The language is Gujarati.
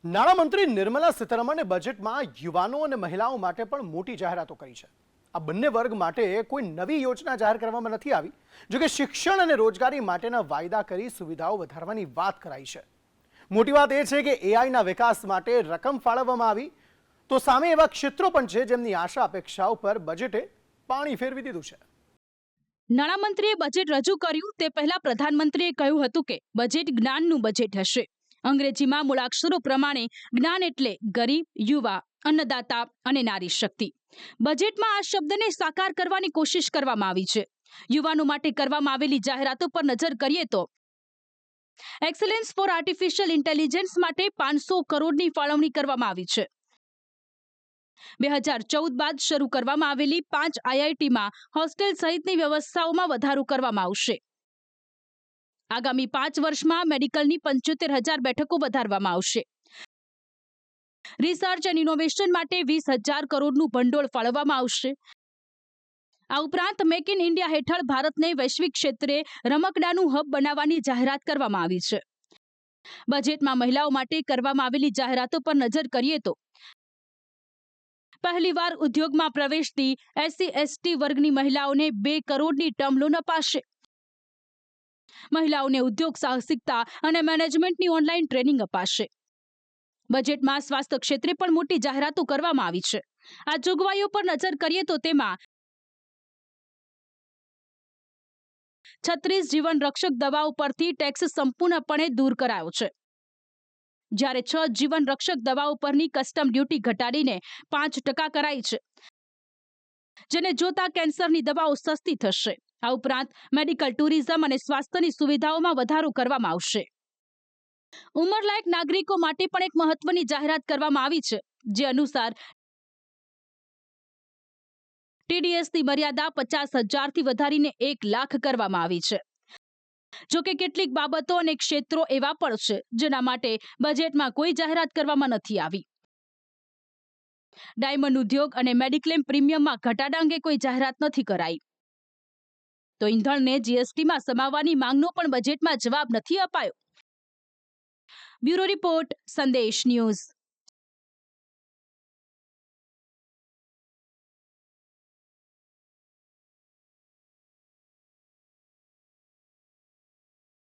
નાણામંત્રી નિર્મલા સીતારમણે બજેટમાં યુવાનો અને મહિલાઓ માટે પણ મોટી જાહેરાતો કરી છે। આ બંને વર્ગ માટે કોઈ નવી યોજના જાહેર કરવામાં નથી આવી। જો કે શિક્ષણ અને રોજગારી માટેના વાયદા કરી સુવિધાઓ વધારવાની વાત કરાઈ છે। મોટી વાત એ છે કે એઆઈના વિકાસ માટે રકમ ફાળવવામાં આવી, તો સામે એવા ક્ષેત્રો પણ છે જેમની આશા અપેક્ષાઓ પર બજેટે પાણી ફેરવી દીધું છે। નાણામંત્રીએ બજેટ રજૂ કર્યું તે પહેલા પ્રધાનમંત્રીએ કહ્યું હતું કે બજેટ જ્ઞાનનું બજેટ હશે। અંગ્રેજીમાં મૂળાક્ષરો પ્રમાણે જ્ઞાન એટલે ગરીબ, યુવા, અન્નદાતા અને નારી શક્તિ। બજેટમાં આ શબ્દને સાકાર કરવાની કોશિશ કરવામાં આવી છે। યુવાનો માટે કરવામાં આવેલી જાહેરાતો પર નજર કરીએ તો એક્સેલન્સ ફોર આર્ટિફિશિયલ ઇન્ટેલિજન્સ માટે 500 કરોડની ફાળવણી કરવામાં આવી છે। 2014 બાદ શરૂ કરવામાં આવેલી 5 આઈઆઈટીમાં હોસ્ટેલ સહિતની વ્યવસ્થાઓમાં વધારો કરવામાં આવશે। આગામી 5 વર્ષમાં મેડિકલની 75,000 બેઠકો વધારવામાં આવશે। રિસર્ચ એન્ડ ઇનોવેશન માટે 20,000 કરોડનું ભંડોળ ફાળવવામાં આવશે। આ ઉપરાંત મેક ઇન ઇન્ડિયા હેઠળ ભારતને વૈશ્વિક ક્ષેત્રે રમકડાનું હબ બનાવવાની જાહેરાત કરવામાં આવી છે। બજેટમાં મહિલાઓ માટે કરવામાં આવેલી જાહેરાતો પર નજર કરીએ તો પહેલીવાર ઉદ્યોગમાં પ્રવેશતી SC/ST વર્ગની મહિલાઓને 2 કરોડની ટર્મ લોન અપાશે। મહિલાઓને ઉદ્યોગ સાહસિકતા અને મેનેજમેન્ટની ઓનલાઈન ટ્રેનિંગ અપાશે। બજેટમાં સ્વાસ્થ્ય ક્ષેત્રે પણ મોટી જાહેરાતો કરવામાં આવી છે। આ જોગવાઈઓ પર નજર કરીએ તો તેમાં 36 જીવન રક્ષક દવાઓ પરથી ટેક્સ સંપૂર્ણપણે દૂર કરાયો છે, જ્યારે 6 જીવન રક્ષક દવાઓ પરની કસ્ટમ ડ્યુટી ઘટાડીને 5% કરાઈ છે, જેને જોતા કેન્સરની દવાઓ સસ્તી થશે। આ ઉપરાંત મેડિકલ ટુરિઝમ અને સ્વાસ્થ્યની સુવિધાઓમાં વધારો કરવામાં આવશે। ઉંમરલાયક નાગરિકો માટે પણ એક મહત્વની જાહેરાત કરવામાં આવી છે, જે અનુસાર ટીડીએસની મર્યાદા 50,000થી વધારીને 1 લાખ કરવામાં આવી છે। જો કે કેટલીક બાબતો અને ક્ષેત્રો એવા પણ છે જેના માટે બજેટમાં કોઈ જાહેરાત કરવામાં નથી આવી। ડાયમંડ ઉદ્યોગ અને મેડિક્લેમ પ્રીમિયમમાં ઘટાડા અંગે કોઈ જાહેરાત નથી કરાઈ। તો ઈંધણને જીએસટીમાં સમાવવાની માંગનો પણ બજેટમાં જવાબ નથી અપાયો। બ્યુરો રિપોર્ટ, સંદેશ ન્યૂઝ।